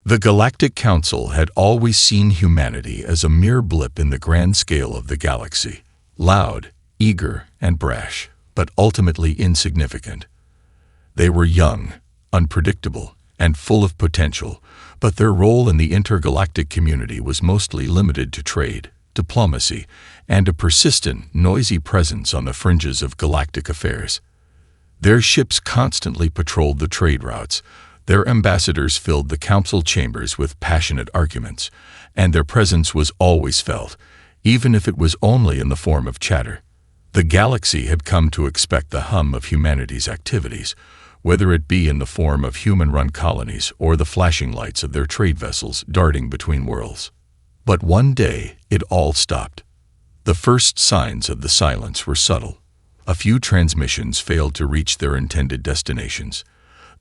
The Galactic Council had always seen humanity as a mere blip in the grand scale of the galaxy, loud, eager, and brash, but ultimately insignificant. They were young, unpredictable, and full of potential, but their role in the intergalactic community was mostly limited to trade, diplomacy, and a persistent, noisy presence on the fringes of galactic affairs. Their ships constantly patrolled the trade routes, their ambassadors filled the council chambers with passionate arguments, and their presence was always felt, even if it was only in the form of chatter. The galaxy had come to expect the hum of humanity's activities, whether it be in the form of human-run colonies or the flashing lights of their trade vessels darting between worlds. But one day, it all stopped. The first signs of the silence were subtle. A few transmissions failed to reach their intended destinations.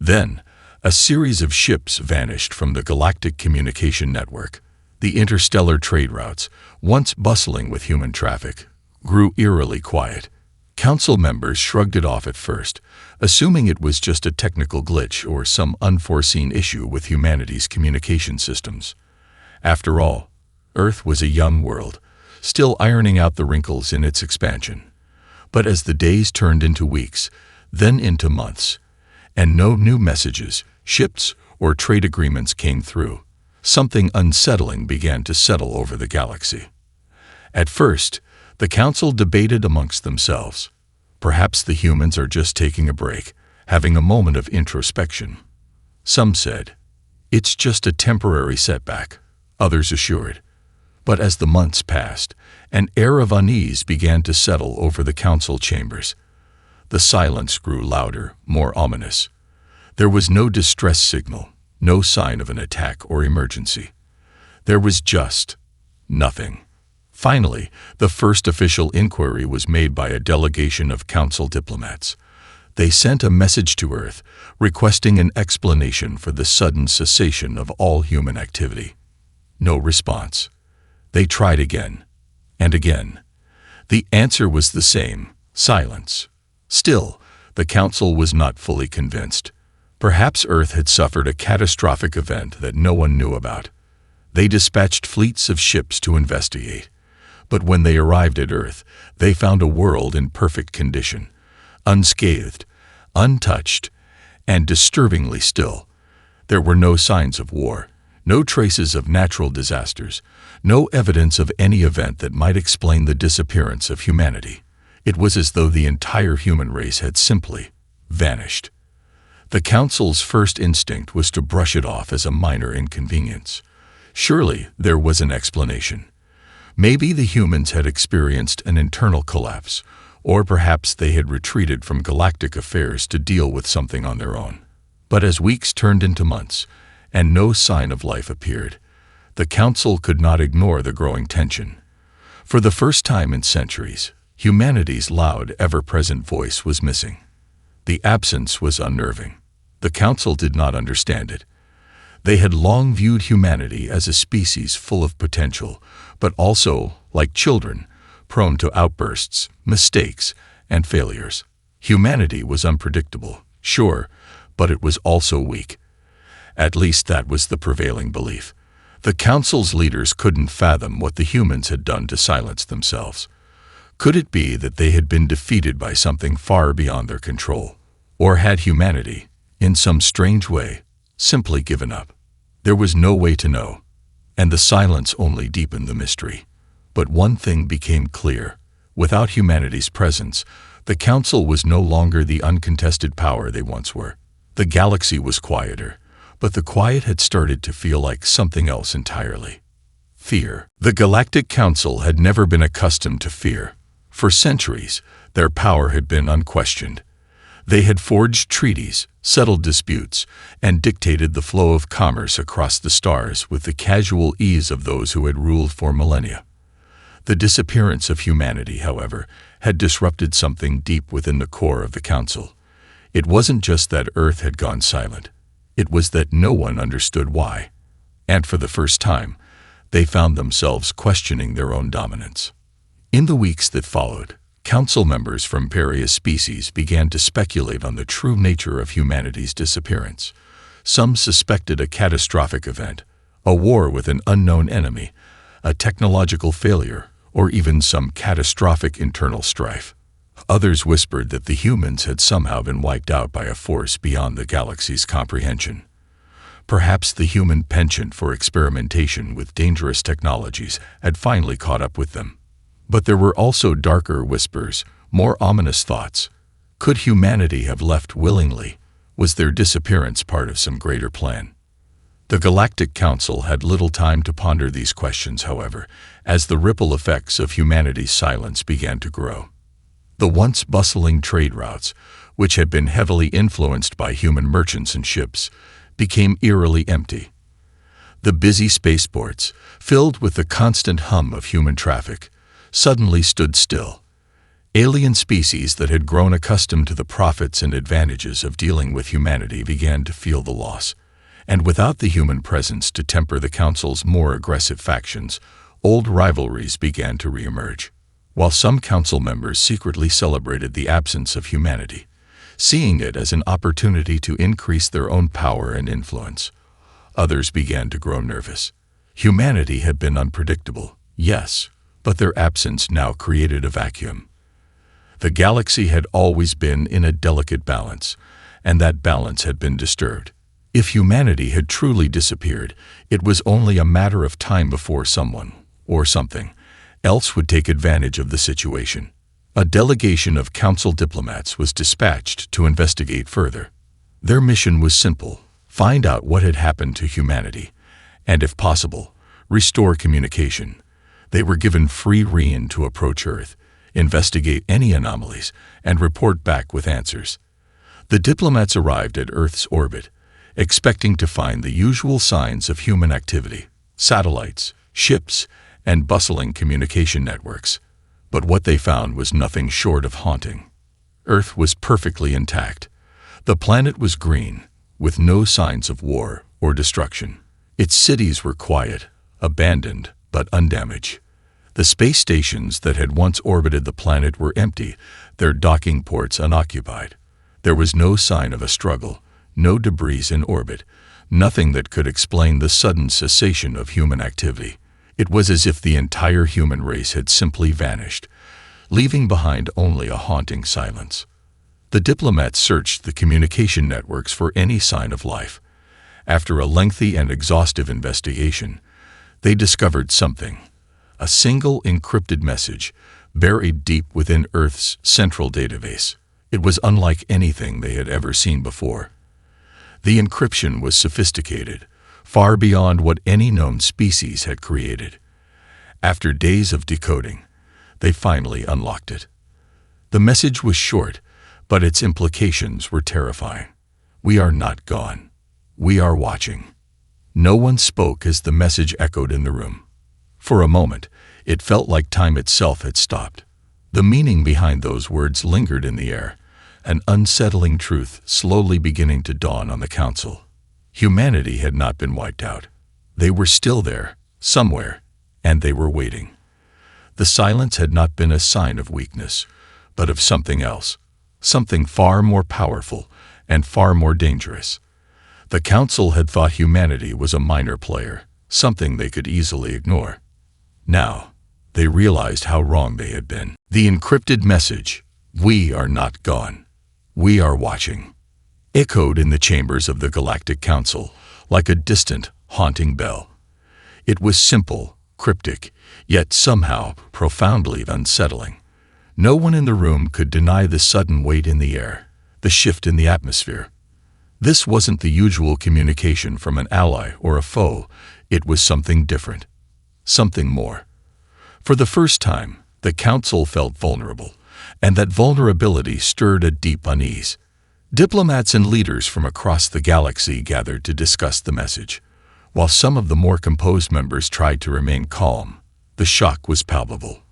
Then, a series of ships vanished from the galactic communication network. The interstellar trade routes, once bustling with human traffic, grew eerily quiet. Council members shrugged it off at first, assuming it was just a technical glitch or some unforeseen issue with humanity's communication systems. After all, Earth was a young world, still ironing out the wrinkles in its expansion. But as the days turned into weeks, then into months, and no new messages, ships, or trade agreements came through, something unsettling began to settle over the galaxy. At first, the council debated amongst themselves. Perhaps the humans are just taking a break, having a moment of introspection. Some said, it's just a temporary setback, others assured. But as the months passed, an air of unease began to settle over the council chambers. The silence grew louder, more ominous. There was no distress signal, no sign of an attack or emergency. There was just nothing. Finally, the first official inquiry was made by a delegation of council diplomats. They sent a message to Earth, requesting an explanation for the sudden cessation of all human activity. No response. They tried again, and again. The answer was the same, silence. Still, the council was not fully convinced. Perhaps Earth had suffered a catastrophic event that no one knew about. They dispatched fleets of ships to investigate. But when they arrived at Earth, they found a world in perfect condition, unscathed, untouched, and disturbingly still. There were no signs of war, no traces of natural disasters, no evidence of any event that might explain the disappearance of humanity. It was as though the entire human race had simply vanished. The Council's first instinct was to brush it off as a minor inconvenience. Surely there was an explanation. Maybe the humans had experienced an internal collapse, or perhaps they had retreated from galactic affairs to deal with something on their own. But as weeks turned into months, and no sign of life appeared, the Council could not ignore the growing tension. For the first time in centuries, humanity's loud, ever-present voice was missing. The absence was unnerving. The Council did not understand it. They had long viewed humanity as a species full of potential, but also, like children, prone to outbursts, mistakes, and failures. Humanity was unpredictable, sure, but it was also weak. At least that was the prevailing belief. The Council's leaders couldn't fathom what the humans had done to silence themselves. Could it be that they had been defeated by something far beyond their control? Or had humanity, in some strange way, simply given up? There was no way to know, and the silence only deepened the mystery. But one thing became clear. Without humanity's presence, the Council was no longer the uncontested power they once were. The galaxy was quieter, but the quiet had started to feel like something else entirely. Fear. The Galactic Council had never been accustomed to fear. For centuries, their power had been unquestioned. They had forged treaties, settled disputes, and dictated the flow of commerce across the stars with the casual ease of those who had ruled for millennia. The disappearance of humanity, however, had disrupted something deep within the core of the Council. It wasn't just that Earth had gone silent. It was that no one understood why. And for the first time, they found themselves questioning their own dominance. In the weeks that followed, Council members from various species began to speculate on the true nature of humanity's disappearance. Some suspected a catastrophic event, a war with an unknown enemy, a technological failure, or even some catastrophic internal strife. Others whispered that the humans had somehow been wiped out by a force beyond the galaxy's comprehension. Perhaps the human penchant for experimentation with dangerous technologies had finally caught up with them. But there were also darker whispers, more ominous thoughts. Could humanity have left willingly? Was their disappearance part of some greater plan? The Galactic Council had little time to ponder these questions, however, as the ripple effects of humanity's silence began to grow. The once bustling trade routes, which had been heavily influenced by human merchants and ships, became eerily empty. The busy spaceports, filled with the constant hum of human traffic, suddenly stood still. Alien species that had grown accustomed to the profits and advantages of dealing with humanity began to feel the loss. And without the human presence to temper the Council's more aggressive factions, old rivalries began to reemerge. While some Council members secretly celebrated the absence of humanity, seeing it as an opportunity to increase their own power and influence, others began to grow nervous. Humanity had been unpredictable, yes, but their absence now created a vacuum. The galaxy had always been in a delicate balance, and that balance had been disturbed. If humanity had truly disappeared, it was only a matter of time before someone, or something, else would take advantage of the situation. A delegation of Council diplomats was dispatched to investigate further. Their mission was simple: find out what had happened to humanity, and if possible, restore communication. They were given free rein to approach Earth, investigate any anomalies, and report back with answers. The diplomats arrived at Earth's orbit, expecting to find the usual signs of human activity: satellites, ships, and bustling communication networks. But what they found was nothing short of haunting. Earth was perfectly intact. The planet was green, with no signs of war or destruction. Its cities were quiet, abandoned, but undamaged. The space stations that had once orbited the planet were empty, their docking ports unoccupied. There was no sign of a struggle, no debris in orbit, nothing that could explain the sudden cessation of human activity. It was as if the entire human race had simply vanished, leaving behind only a haunting silence. The diplomats searched the communication networks for any sign of life. After a lengthy and exhaustive investigation, they discovered something: a single encrypted message buried deep within Earth's central database. It was unlike anything they had ever seen before. The encryption was sophisticated, far beyond what any known species had created. After days of decoding, they finally unlocked it. The message was short, but its implications were terrifying. "We are not gone. We are watching." No one spoke as the message echoed in the room. For a moment, it felt like time itself had stopped. The meaning behind those words lingered in the air, an unsettling truth slowly beginning to dawn on the Council. Humanity had not been wiped out. They were still there, somewhere, and they were waiting. The silence had not been a sign of weakness, but of something else, something far more powerful and far more dangerous. The Council had thought humanity was a minor player, something they could easily ignore. Now, they realized how wrong they had been. The encrypted message, "We are not gone. We are watching," echoed in the chambers of the Galactic Council like a distant, haunting bell. It was simple, cryptic, yet somehow profoundly unsettling. No one in the room could deny the sudden weight in the air, the shift in the atmosphere. This wasn't the usual communication from an ally or a foe. It was something different, something more. For the first time, the Council felt vulnerable, and that vulnerability stirred a deep unease. Diplomats and leaders from across the galaxy gathered to discuss the message. While some of the more composed members tried to remain calm, the shock was palpable.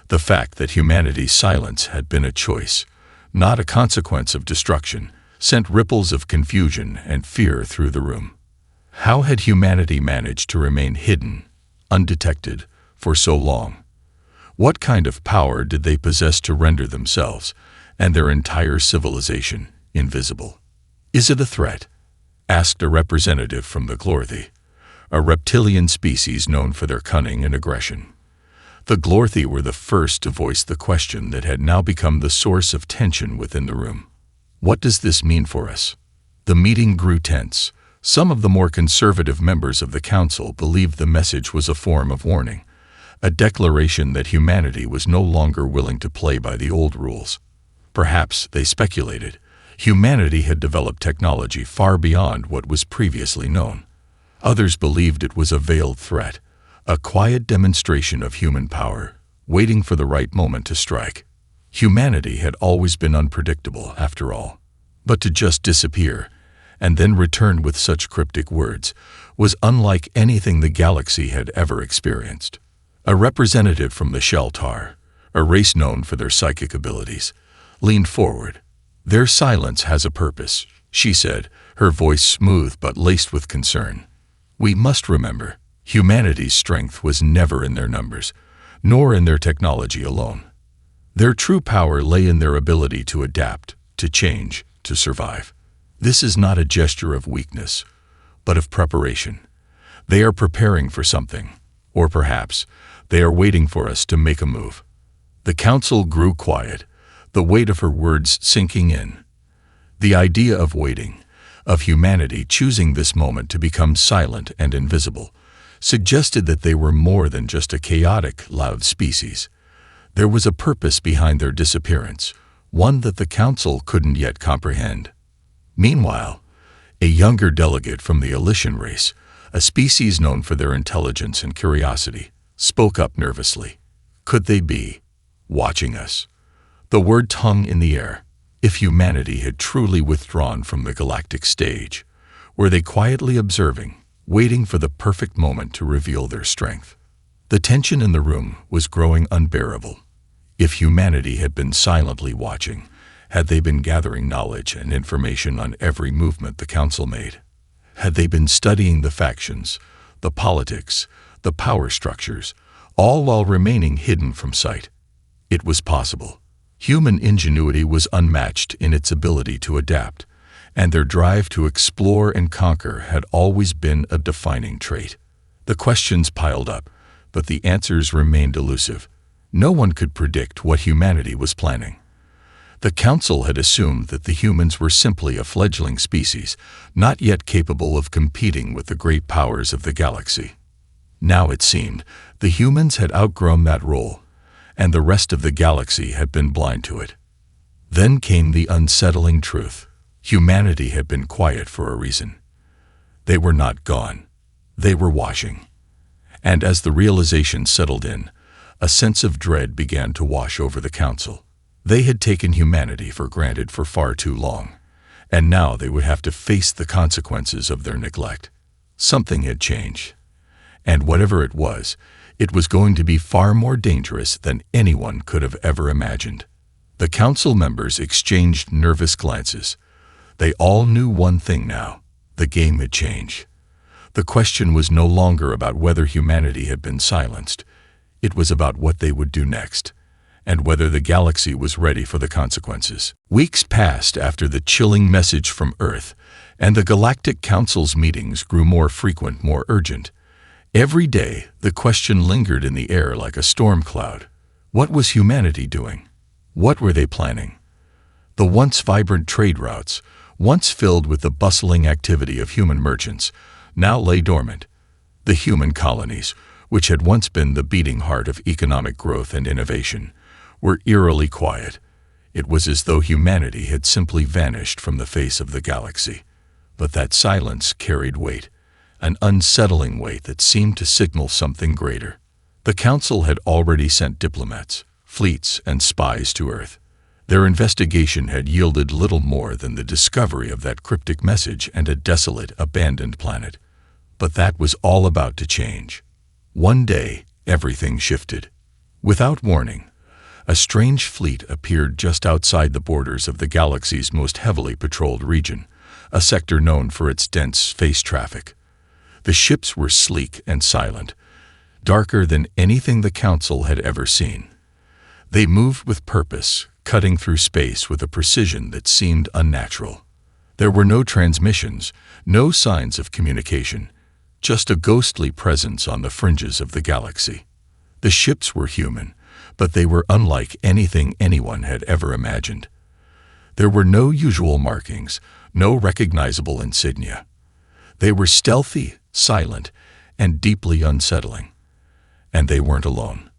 The fact that humanity's silence had been a choice, not a consequence of destruction, sent ripples of confusion and fear through the room. How had humanity managed to remain hidden, undetected, for so long? What kind of power did they possess to render themselves, and their entire civilization, invisible? Is it a threat? asked a representative from the Glorthy, a reptilian species known for their cunning and aggression. The Glorthy were the first to voice the question that had now become the source of tension within the room. What does this mean for us? The meeting grew tense. Some of the more conservative members of the council believed the message was a form of warning, a declaration that humanity was no longer willing to play by the old rules. Perhaps, they speculated, humanity had developed technology far beyond what was previously known. Others believed it was a veiled threat, a quiet demonstration of human power, waiting for the right moment to strike. Humanity had always been unpredictable, after all. But to just disappear, and then return with such cryptic words, was unlike anything the galaxy had ever experienced. A representative from the Sheltar, a race known for their psychic abilities, leaned forward. "Their silence has a purpose," she said, her voice smooth but laced with concern. "We must remember, humanity's strength was never in their numbers, nor in their technology alone. Their true power lay in their ability to adapt, to change, to survive. This is not a gesture of weakness, but of preparation. They are preparing for something, or perhaps they are waiting for us to make a move." The council grew quiet, the weight of her words sinking in. The idea of waiting, of humanity choosing this moment to become silent and invisible, suggested that they were more than just a chaotic, loud species. There was a purpose behind their disappearance, one that the council couldn't yet comprehend. Meanwhile, a younger delegate from the Elysian race, a species known for their intelligence and curiosity, spoke up nervously. Could they be watching us? The word hung in the air. If humanity had truly withdrawn from the galactic stage, were they quietly observing, waiting for the perfect moment to reveal their strength? The tension in the room was growing unbearable. If humanity had been silently watching, had they been gathering knowledge and information on every movement the council made? Had they been studying the factions, the politics, the power structures, all while remaining hidden from sight? It was possible. Human ingenuity was unmatched in its ability to adapt, and their drive to explore and conquer had always been a defining trait. The questions piled up, but the answers remained elusive. No one could predict what humanity was planning. The council had assumed that the humans were simply a fledgling species, not yet capable of competing with the great powers of the galaxy. Now it seemed the humans had outgrown that role, and the rest of the galaxy had been blind to it. Then came the unsettling truth. Humanity had been quiet for a reason. They were not gone. They were watching. And as the realization settled in, a sense of dread began to wash over the council. They had taken humanity for granted for far too long, and now they would have to face the consequences of their neglect. Something had changed, and whatever it was going to be far more dangerous than anyone could have ever imagined. The council members exchanged nervous glances. They all knew one thing now: the game had changed. The question was no longer about whether humanity had been silenced. It was about what they would do next, and whether the galaxy was ready for the consequences. Weeks passed after the chilling message from Earth, and the Galactic Council's meetings grew more frequent, more urgent. Every day, the question lingered in the air like a storm cloud. What was humanity doing? What were they planning? The once vibrant trade routes, once filled with the bustling activity of human merchants, now lay dormant. The human colonies, which had once been the beating heart of economic growth and innovation, were eerily quiet. It was as though humanity had simply vanished from the face of the galaxy. But that silence carried weight, an unsettling weight that seemed to signal something greater. The Council had already sent diplomats, fleets, and spies to Earth. Their investigation had yielded little more than the discovery of that cryptic message and a desolate, abandoned planet. But that was all about to change. One day, everything shifted. Without warning, a strange fleet appeared just outside the borders of the galaxy's most heavily patrolled region, a sector known for its dense space traffic. The ships were sleek and silent, darker than anything the Council had ever seen. They moved with purpose, cutting through space with a precision that seemed unnatural. There were no transmissions, no signs of communication, just a ghostly presence on the fringes of the galaxy. The ships were human, but they were unlike anything anyone had ever imagined. There were no usual markings, no recognizable insignia. They were stealthy, silent, and deeply unsettling. And they weren't alone.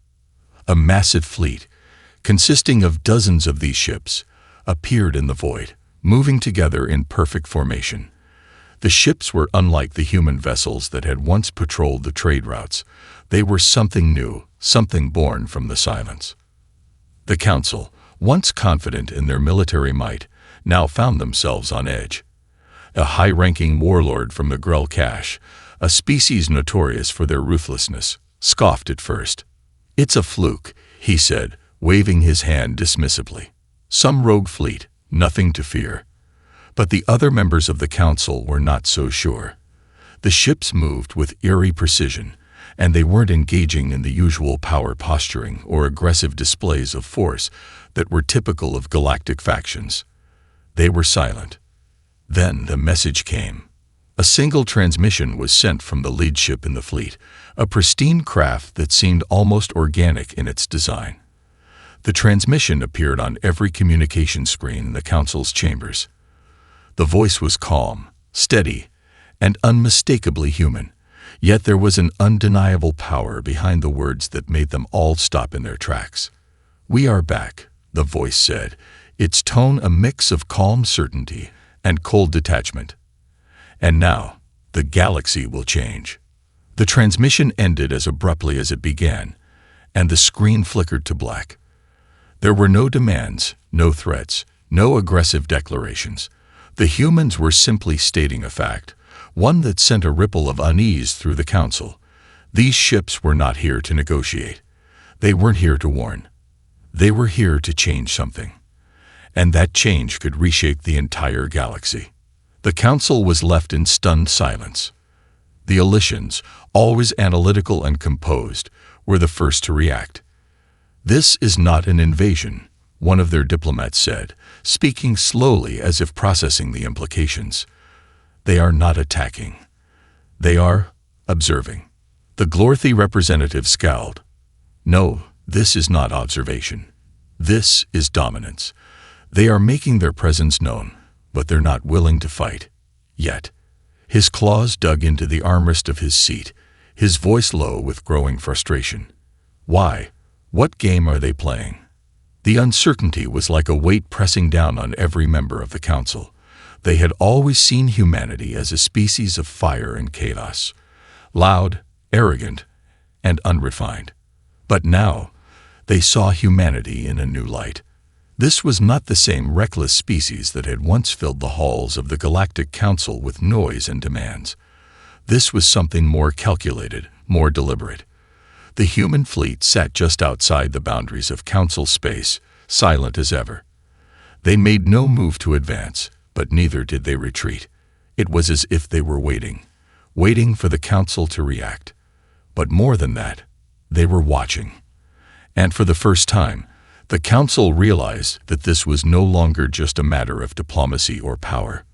A massive fleet, consisting of dozens of these ships, appeared in the void, moving together in perfect formation. The ships were unlike the human vessels that had once patrolled the trade routes. They were something new, something born from the silence. The Council, once confident in their military might, now found themselves on edge. A high-ranking warlord from the Grell Cache, a species notorious for their ruthlessness, scoffed at first. "It's a fluke," he said, waving his hand dismissively. "Some rogue fleet, nothing to fear." But the other members of the Council were not so sure. The ships moved with eerie precision, and they weren't engaging in the usual power posturing or aggressive displays of force that were typical of galactic factions. They were silent. Then the message came. A single transmission was sent from the lead ship in the fleet, a pristine craft that seemed almost organic in its design. The transmission appeared on every communication screen in the Council's chambers. The voice was calm, steady, and unmistakably human, yet there was an undeniable power behind the words that made them all stop in their tracks. "We are back," the voice said, its tone a mix of calm certainty and cold detachment. "And now, the galaxy will change." The transmission ended as abruptly as it began, and the screen flickered to black. There were no demands, no threats, no aggressive declarations. The humans were simply stating a fact, one that sent a ripple of unease through the Council. These ships were not here to negotiate. They weren't here to warn. They were here to change something. And that change could reshape the entire galaxy. The Council was left in stunned silence. The Elysians, always analytical and composed, were the first to react. "This is not an invasion," one of their diplomats said, speaking slowly as if processing the implications. "They are not attacking. They are observing." The Glorthy representative scowled. "No, this is not observation. This is dominance. They are making their presence known, but they're not willing to fight. Yet." His claws dug into the armrest of his seat, his voice low with growing frustration. "Why? What game are they playing?" The uncertainty was like a weight pressing down on every member of the Council. They had always seen humanity as a species of fire and chaos, loud, arrogant, and unrefined. But now, they saw humanity in a new light. This was not the same reckless species that had once filled the halls of the Galactic Council with noise and demands. This was something more calculated, more deliberate. The human fleet sat just outside the boundaries of Council space, silent as ever. They made no move to advance, but neither did they retreat. It was as if they were waiting for the Council to react. But more than that, they were watching. And for the first time, the Council realized that this was no longer just a matter of diplomacy or power.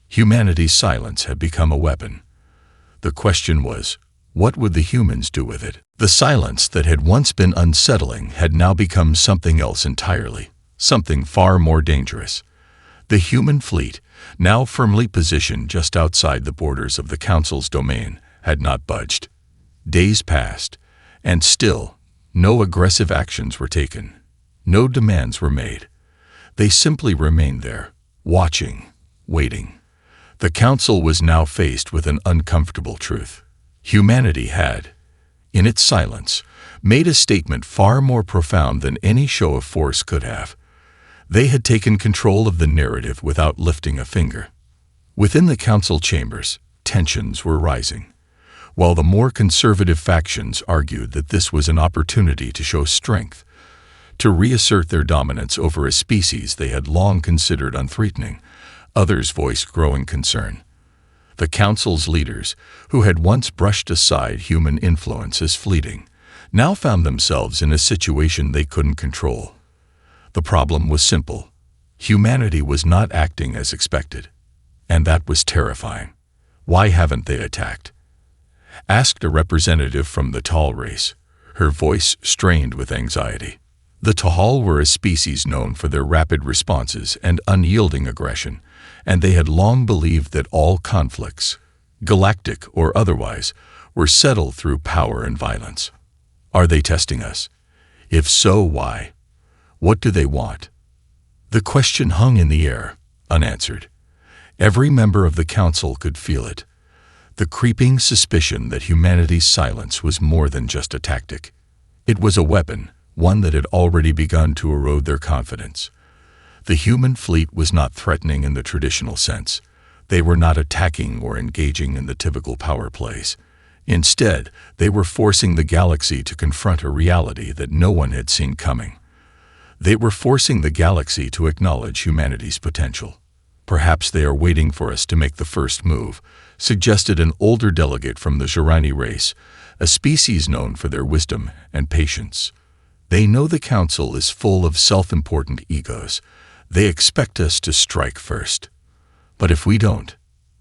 Humanity's silence had become a weapon. The question was, what would the humans do with it? The silence that had once been unsettling had now become something else entirely, something far more dangerous. The human fleet, now firmly positioned just outside the borders of the Council's domain, had not budged. Days passed, and still, no aggressive actions were taken. No demands were made. They simply remained there, watching, waiting. The Council was now faced with an uncomfortable truth. Humanity had, in its silence, made a statement far more profound than any show of force could have. They had taken control of the narrative without lifting a finger. Within the Council chambers, tensions were rising. While the more conservative factions argued that this was an opportunity to show strength, to reassert their dominance over a species they had long considered unthreatening, others voiced growing concern. The Council's leaders, who had once brushed aside human influence as fleeting, now found themselves in a situation they couldn't control. The problem was simple. Humanity was not acting as expected. And that was terrifying. Why haven't they attacked? Asked a representative from the Tall race, her voice strained with anxiety. The Tahal were a species known for their rapid responses and unyielding aggression, and they had long believed that all conflicts, galactic or otherwise, were settled through power and violence. Are they testing us? If so, why? What do they want? The question hung in the air, unanswered. Every member of the council could feel it. The creeping suspicion that humanity's silence was more than just a tactic. It was a weapon, one that had already begun to erode their confidence. The human fleet was not threatening in the traditional sense. They were not attacking or engaging in the typical power plays. Instead, they were forcing the galaxy to confront a reality that no one had seen coming. They were forcing the galaxy to acknowledge humanity's potential. Perhaps they are waiting for us to make the first move, suggested an older delegate from the Jarani race, a species known for their wisdom and patience. They know the council is full of self-important egos. They expect us to strike first. But if we don't,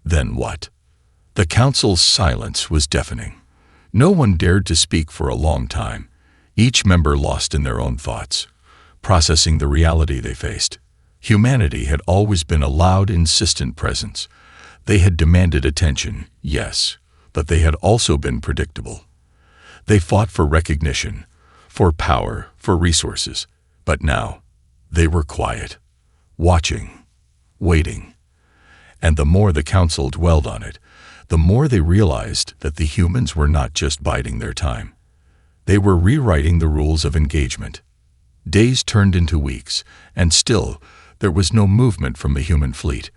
then what? The council's silence was deafening. No one dared to speak for a long time, each member lost in their own thoughts, processing the reality they faced. Humanity had always been a loud, insistent presence. They had demanded attention, yes, but they had also been predictable. They fought for recognition, for power, for resources, but now they were quiet, watching, waiting. And the more the council dwelled on it, the more they realized that the humans were not just biding their time. They were rewriting the rules of engagement. Days turned into weeks, and still there was no movement from the human fleet.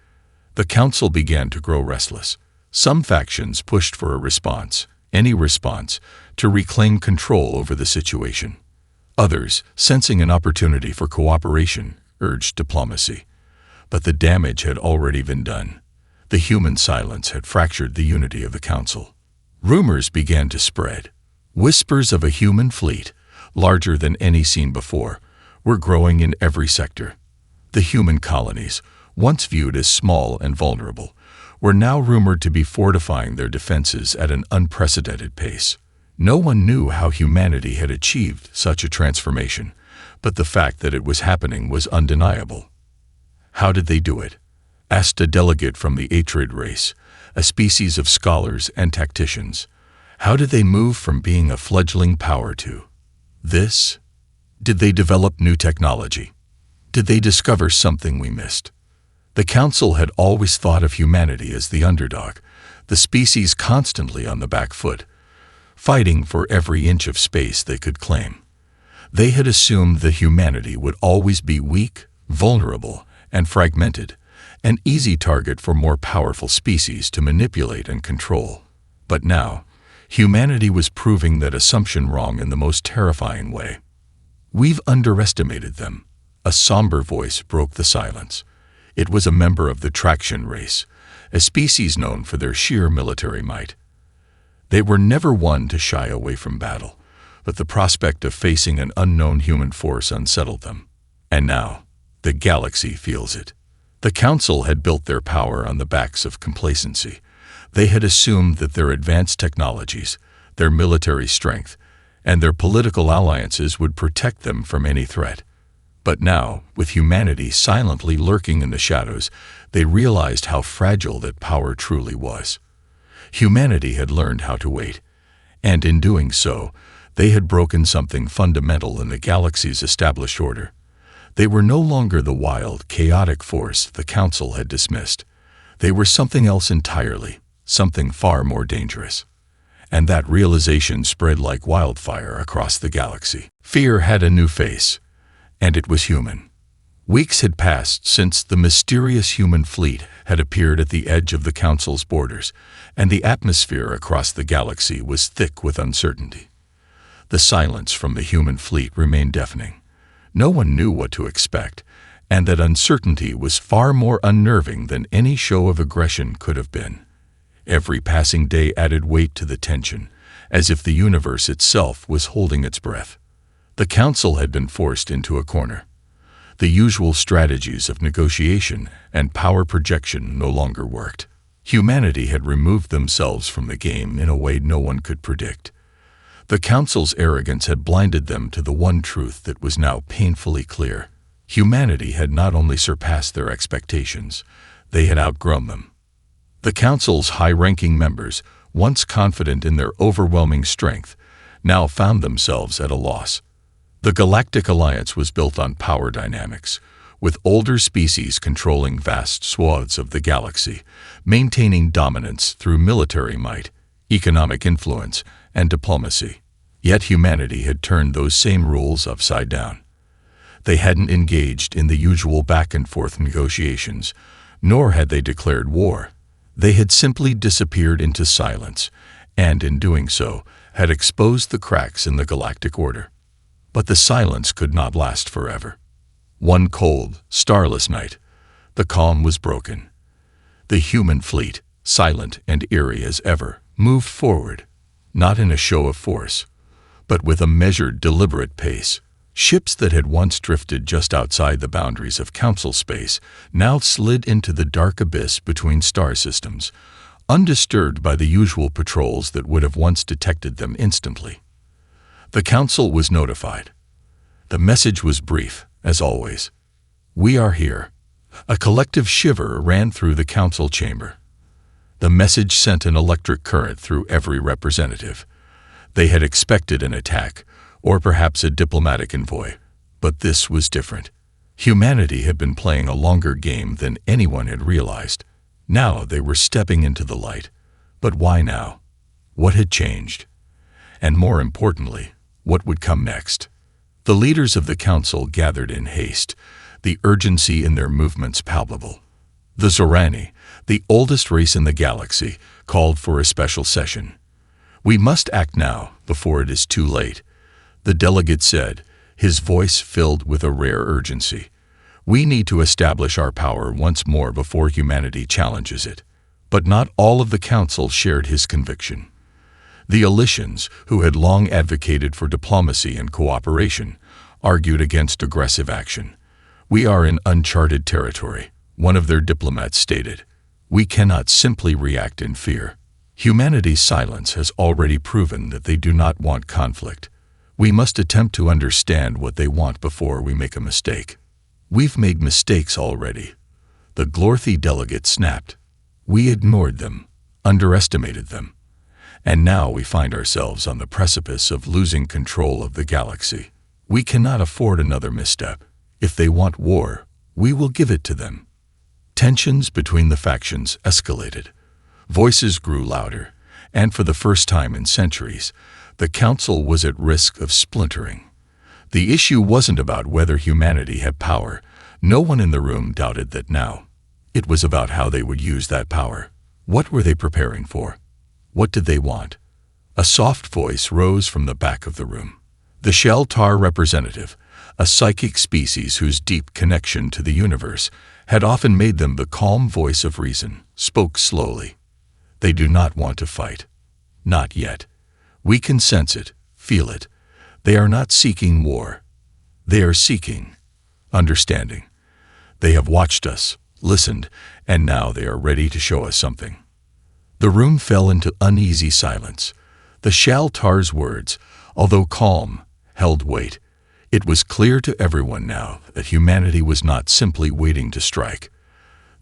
The council began to grow restless. Some factions pushed for a response, any response, to reclaim control over the situation. Others, sensing an opportunity for cooperation, urged diplomacy. But the damage had already been done. The human silence had fractured the unity of the council. Rumors began to spread. Whispers of a human fleet, larger than any seen before, were growing in every sector. The human colonies, once viewed as small and vulnerable, were now rumored to be fortifying their defenses at an unprecedented pace. No one knew how humanity had achieved such a transformation, but the fact that it was happening was undeniable. How did they do it? Asked a delegate from the Atrid race, a species of scholars and tacticians. How did they move from being a fledgling power to this? Did they develop new technology? Did they discover something we missed? The council had always thought of humanity as the underdog, the species constantly on the back foot, fighting for every inch of space they could claim. They had assumed that humanity would always be weak, vulnerable, and fragmented, an easy target for more powerful species to manipulate and control. But now, humanity was proving that assumption wrong in the most terrifying way. We've underestimated them. A somber voice broke the silence. It was a member of the Traction race, a species known for their sheer military might. They were never one to shy away from battle, but the prospect of facing an unknown human force unsettled them. And now, the galaxy feels it. The council had built their power on the backs of complacency. They had assumed that their advanced technologies, their military strength, and their political alliances would protect them from any threat. But now, with humanity silently lurking in the shadows, they realized how fragile that power truly was. Humanity had learned how to wait, and in doing so, they had broken something fundamental in the galaxy's established order. They were no longer the wild, chaotic force the council had dismissed. They were something else entirely, something far more dangerous. And that realization spread like wildfire across the galaxy. Fear had a new face, and it was human. Weeks had passed since the mysterious human fleet had appeared at the edge of the council's borders, and the atmosphere across the galaxy was thick with uncertainty. The silence from the human fleet remained deafening. No one knew what to expect, and that uncertainty was far more unnerving than any show of aggression could have been. Every passing day added weight to the tension, as if the universe itself was holding its breath. The council had been forced into a corner. The usual strategies of negotiation and power projection no longer worked. Humanity had removed themselves from the game in a way no one could predict. The Council's arrogance had blinded them to the one truth that was now painfully clear. Humanity had not only surpassed their expectations, they had outgrown them. The Council's high-ranking members, once confident in their overwhelming strength, now found themselves at a loss. The Galactic Alliance was built on power dynamics, with older species controlling vast swaths of the galaxy, maintaining dominance through military might, economic influence, and diplomacy. Yet humanity had turned those same rules upside down. They hadn't engaged in the usual back-and-forth negotiations, nor had they declared war. They had simply disappeared into silence, and in doing so, had exposed the cracks in the galactic order. But the silence could not last forever. One cold, starless night, the calm was broken. The human fleet, silent and eerie as ever, moved forward, not in a show of force, but with a measured, deliberate pace. Ships that had once drifted just outside the boundaries of Council space now slid into the dark abyss between star systems, undisturbed by the usual patrols that would have once detected them instantly. The Council was notified. The message was brief, as always. "We are here." A collective shiver ran through the Council chamber. The message sent an electric current through every representative. They had expected an attack, or perhaps a diplomatic envoy, but this was different. Humanity had been playing a longer game than anyone had realized. Now they were stepping into the light. But why now? What had changed? And more importantly, what would come next? The leaders of the Council gathered in haste, the urgency in their movements palpable. The Zorani, the oldest race in the galaxy, called for a special session. "We must act now, before it is too late," the delegate said, his voice filled with a rare urgency. "We need to establish our power once more before humanity challenges it." But not all of the Council shared his conviction. The Elysians, who had long advocated for diplomacy and cooperation, argued against aggressive action. "We are in uncharted territory," one of their diplomats stated. "We cannot simply react in fear." Humanity's silence has already proven that they do not want conflict. We must attempt to understand what they want before we make a mistake. "We've made mistakes already," the Glorthy delegate snapped. "We ignored them, underestimated them. And now we find ourselves on the precipice of losing control of the galaxy. We cannot afford another misstep. If they want war, we will give it to them." Tensions between the factions escalated. Voices grew louder, and for the first time in centuries, the Council was at risk of splintering. The issue wasn't about whether humanity had power. No one in the room doubted that now. It was about how they would use that power. What were they preparing for? What did they want? A soft voice rose from the back of the room. The Shell-Tar representative, a psychic species whose deep connection to the universe had often made them the calm voice of reason, spoke slowly. "They do not want to fight. Not yet. We can sense it, feel it. They are not seeking war. They are seeking understanding. They have watched us, listened, and now they are ready to show us something." The room fell into uneasy silence. The Shell-Tar's words, although calm, held weight. It was clear to everyone now that humanity was not simply waiting to strike.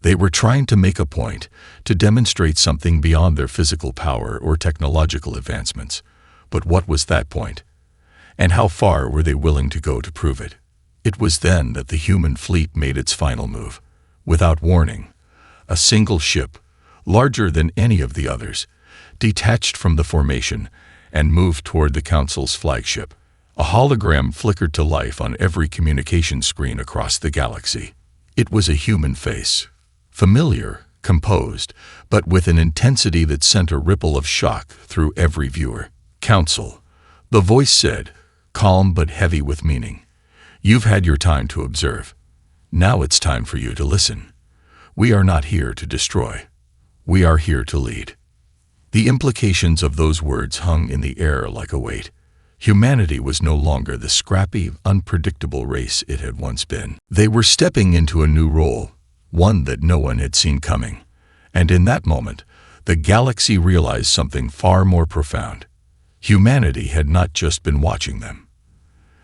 They were trying to make a point, to demonstrate something beyond their physical power or technological advancements. But what was that point? And how far were they willing to go to prove it? It was then that the human fleet made its final move. Without warning, a single ship, larger than any of the others, detached from the formation and moved toward the Council's flagship. A hologram flickered to life on every communication screen across the galaxy. It was a human face, familiar, composed, but with an intensity that sent a ripple of shock through every viewer. "Council," the voice said, calm but heavy with meaning. "You've had your time to observe. Now it's time for you to listen. We are not here to destroy. We are here to lead." The implications of those words hung in the air like a weight. Humanity was no longer the scrappy, unpredictable race it had once been. They were stepping into a new role, one that no one had seen coming. And in that moment, the galaxy realized something far more profound. Humanity had not just been watching them.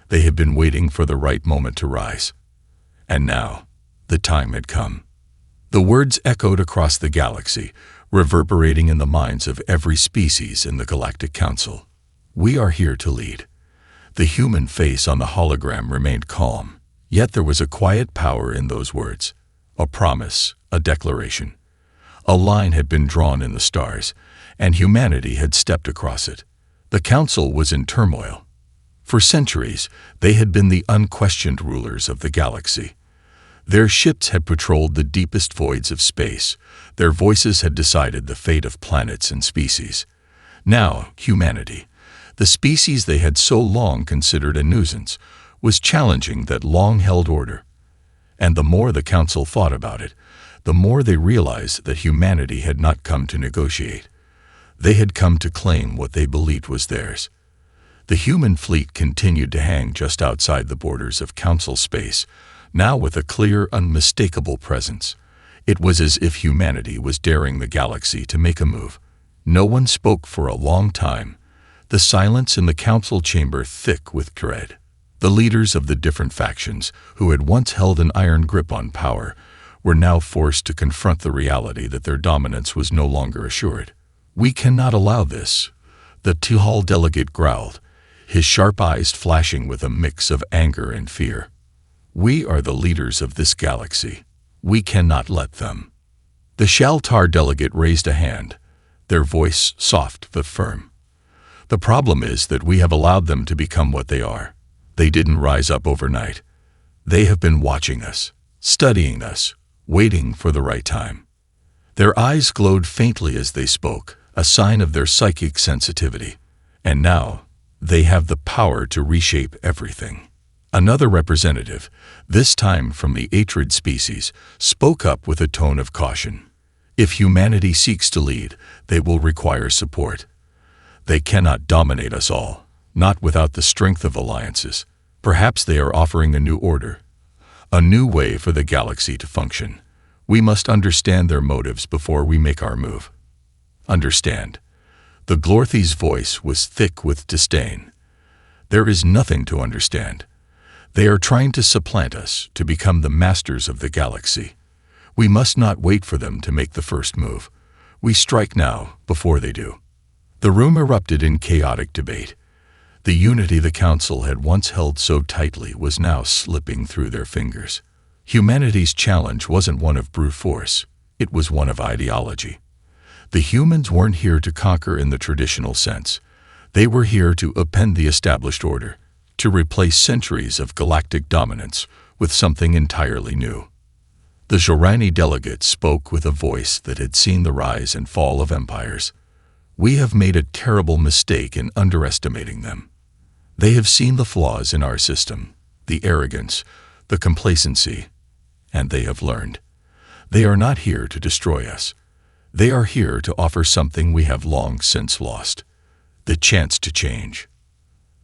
They had been waiting for the right moment to rise. And now, the time had come. The words echoed across the galaxy, reverberating in the minds of every species in the Galactic Council. We are here to lead. The human face on the hologram remained calm, yet there was a quiet power in those words. A promise, a declaration. A line had been drawn in the stars, and humanity had stepped across it. The Council was in turmoil. For centuries, they had been the unquestioned rulers of the galaxy. Their ships had patrolled the deepest voids of space. Their voices had decided the fate of planets and species. Now, humanity, the species they had so long considered a nuisance, was challenging that long-held order. And the more the Council thought about it, the more they realized that humanity had not come to negotiate. They had come to claim what they believed was theirs. The human fleet continued to hang just outside the borders of Council space, now with a clear, unmistakable presence. It was as if humanity was daring the galaxy to make a move. No one spoke for a long time, the silence in the Council chamber thick with dread. The leaders of the different factions, who had once held an iron grip on power, were now forced to confront the reality that their dominance was no longer assured. "We cannot allow this," the Tihal delegate growled, his sharp eyes flashing with a mix of anger and fear. "We are the leaders of this galaxy. We cannot let them." The Shaltar delegate raised a hand, their voice soft but firm. "The problem is that we have allowed them to become what they are. They didn't rise up overnight. They have been watching us, studying us, waiting for the right time." Their eyes glowed faintly as they spoke, a sign of their psychic sensitivity. And now, they have the power to reshape everything. Another representative, this time from the Atrid species, spoke up with a tone of caution. "If humanity seeks to lead, they will require support. They cannot dominate us all, not without the strength of alliances. Perhaps they are offering a new order, a new way for the galaxy to function. We must understand their motives before we make our move." "Understand." The Glorthy's voice was thick with disdain. "There is nothing to understand. They are trying to supplant us, to become the masters of the galaxy. We must not wait for them to make the first move. We strike now, before they do." The room erupted in chaotic debate. The unity the Council had once held so tightly was now slipping through their fingers. Humanity's challenge wasn't one of brute force, it was one of ideology. The humans weren't here to conquer in the traditional sense. They were here to upend the established order, to replace centuries of galactic dominance with something entirely new. The Jorani delegate spoke with a voice that had seen the rise and fall of empires. "We have made a terrible mistake in underestimating them. They have seen the flaws in our system, the arrogance, the complacency, and they have learned. They are not here to destroy us. They are here to offer something we have long since lost, the chance to change."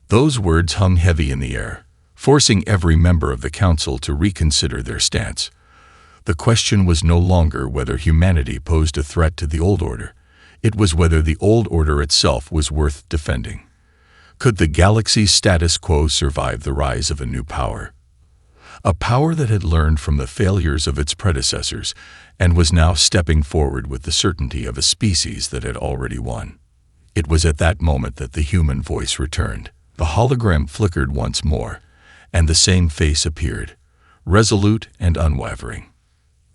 Those words hung heavy in the air, forcing every member of the Council to reconsider their stance. The question was no longer whether humanity posed a threat to the old order. It was whether the old order itself was worth defending. Could the galaxy's status quo survive the rise of a new power? A power that had learned from the failures of its predecessors and was now stepping forward with the certainty of a species that had already won. It was at that moment that the human voice returned. The hologram flickered once more, and the same face appeared, resolute and unwavering.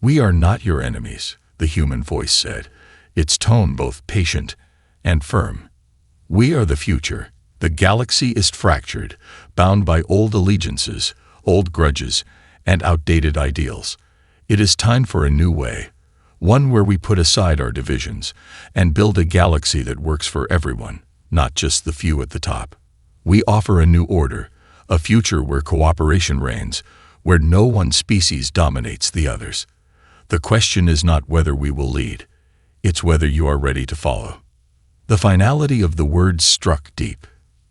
"We are not your enemies," the human voice said, its tone both patient and firm. "We are the future. The galaxy is fractured, bound by old allegiances, old grudges, and outdated ideals. It is time for a new way, one where we put aside our divisions and build a galaxy that works for everyone, not just the few at the top. We offer a new order, a future where cooperation reigns, where no one species dominates the others. The question is not whether we will lead, it's whether you are ready to follow." The finality of the words struck deep.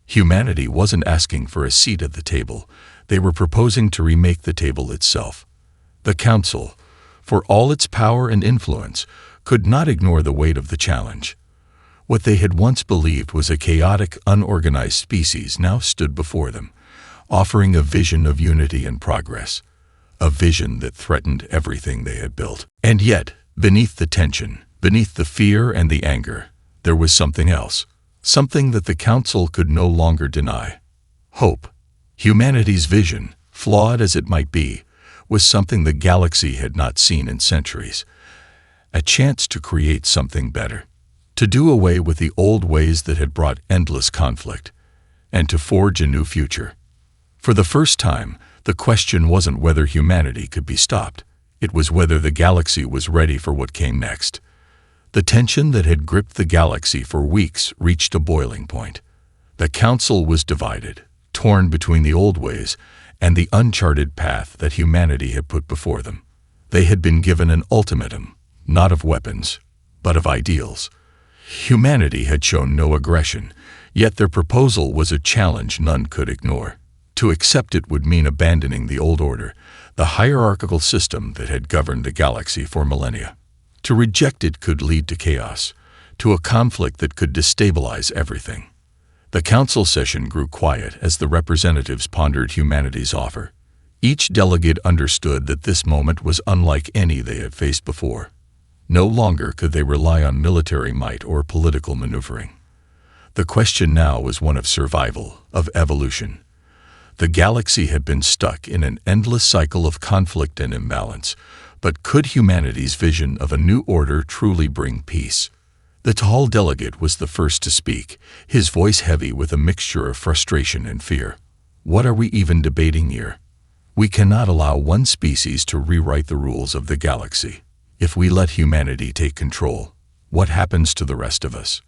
Humanity wasn't asking for a seat at the table. They were proposing to remake the table itself. The Council, for all its power and influence, could not ignore the weight of the challenge. What they had once believed was a chaotic, unorganized species now stood before them, offering a vision of unity and progress, a vision that threatened everything they had built. And yet, beneath the tension, beneath the fear and the anger, there was something else, something that the Council could no longer deny. Hope. Humanity's vision, flawed as it might be, was something the galaxy had not seen in centuries. A chance to create something better, to do away with the old ways that had brought endless conflict, and to forge a new future. For the first time, the question wasn't whether humanity could be stopped. It was whether the galaxy was ready for what came next. The tension that had gripped the galaxy for weeks reached a boiling point. The Council was divided, torn between the old ways and the uncharted path that humanity had put before them. They had been given an ultimatum, not of weapons, but of ideals. Humanity had shown no aggression, yet their proposal was a challenge none could ignore. To accept it would mean abandoning the old order, the hierarchical system that had governed the galaxy for millennia. To reject it could lead to chaos, to a conflict that could destabilize everything. The Council session grew quiet as the representatives pondered humanity's offer. Each delegate understood that this moment was unlike any they had faced before. No longer could they rely on military might or political maneuvering. The question now was one of survival, of evolution. The galaxy had been stuck in an endless cycle of conflict and imbalance, but could humanity's vision of a new order truly bring peace? The tall delegate was the first to speak, his voice heavy with a mixture of frustration and fear. What are we even debating here? We cannot allow one species to rewrite the rules of the galaxy. If we let humanity take control, what happens to the rest of us?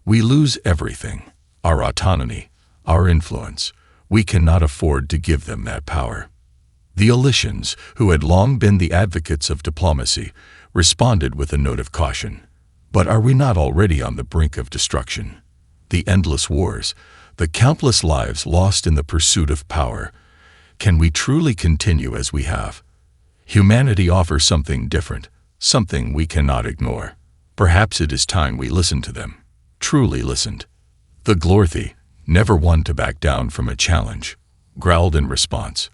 We lose everything, our autonomy, our influence. We cannot afford to give them that power. The Elysians, who had long been the advocates of diplomacy, responded with a note of caution. But are we not already on the brink of destruction? The endless wars, the countless lives lost in the pursuit of power. Can we truly continue as we have? Humanity offers something different, something we cannot ignore. Perhaps it is time we listened to them, truly listened. The Glorthi, never one to back down from a challenge, growled in response.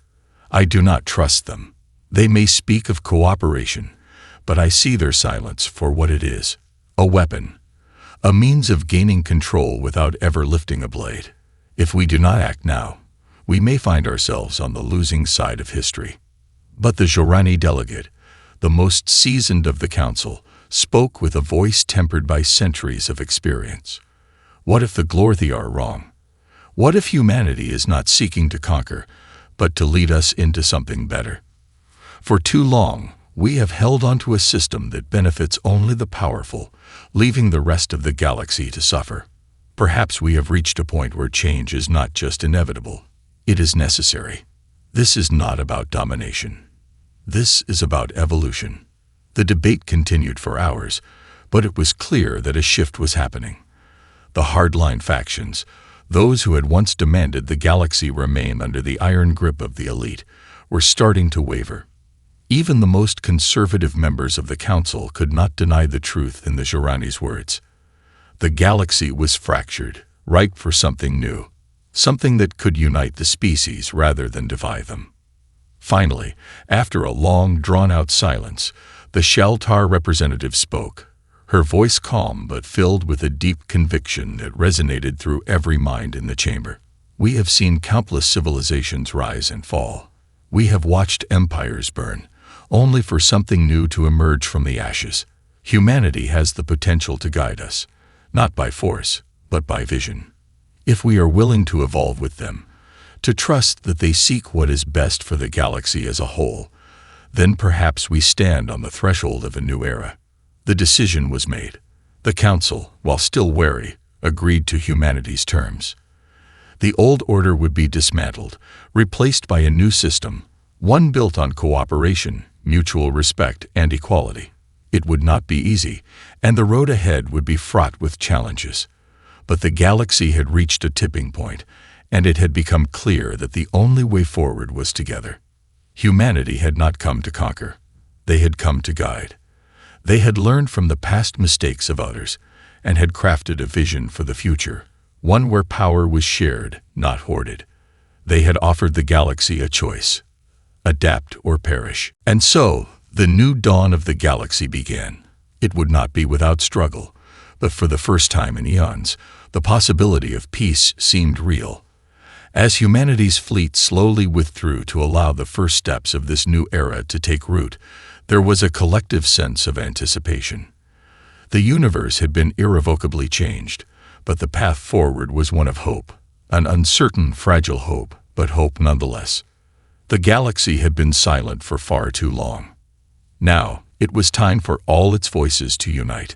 I do not trust them. They may speak of cooperation, but I see their silence for what it is, a weapon, a means of gaining control without ever lifting a blade. If we do not act now, we may find ourselves on the losing side of history. But the Jorani delegate, the most seasoned of the Council, spoke with a voice tempered by centuries of experience. What if the Glorthi are wrong? What if humanity is not seeking to conquer, but to lead us into something better? For too long, we have held onto a system that benefits only the powerful, leaving the rest of the galaxy to suffer. Perhaps we have reached a point where change is not just inevitable, it is necessary. This is not about domination. This is about evolution. The debate continued for hours, but it was clear that a shift was happening. The hardline factions, those who had once demanded the galaxy remain under the iron grip of the elite, were starting to waver. Even the most conservative members of the Council could not deny the truth in the Jorani's words. The galaxy was fractured, ripe for something new, something that could unite the species rather than divide them. Finally, after a long, drawn-out silence, the Shaltar representative spoke, her voice calm but filled with a deep conviction that resonated through every mind in the chamber. We have seen countless civilizations rise and fall. We have watched empires burn, only for something new to emerge from the ashes. Humanity has the potential to guide us, not by force, but by vision. If we are willing to evolve with them, to trust that they seek what is best for the galaxy as a whole, then perhaps we stand on the threshold of a new era. The decision was made. The Council, while still wary, agreed to humanity's terms. The old order would be dismantled, replaced by a new system, one built on cooperation, mutual respect, and equality. It would not be easy, and the road ahead would be fraught with challenges. But the galaxy had reached a tipping point, and it had become clear that the only way forward was together. Humanity had not come to conquer. They had come to guide. They had learned from the past mistakes of others, and had crafted a vision for the future, one where power was shared, not hoarded. They had offered the galaxy a choice: adapt or perish. And so, the new dawn of the galaxy began. It would not be without struggle, but for the first time in eons, the possibility of peace seemed real. As humanity's fleet slowly withdrew to allow the first steps of this new era to take root, there was a collective sense of anticipation. The universe had been irrevocably changed, but the path forward was one of hope, an uncertain, fragile hope, but hope nonetheless. The galaxy had been silent for far too long. Now, it was time for all its voices to unite.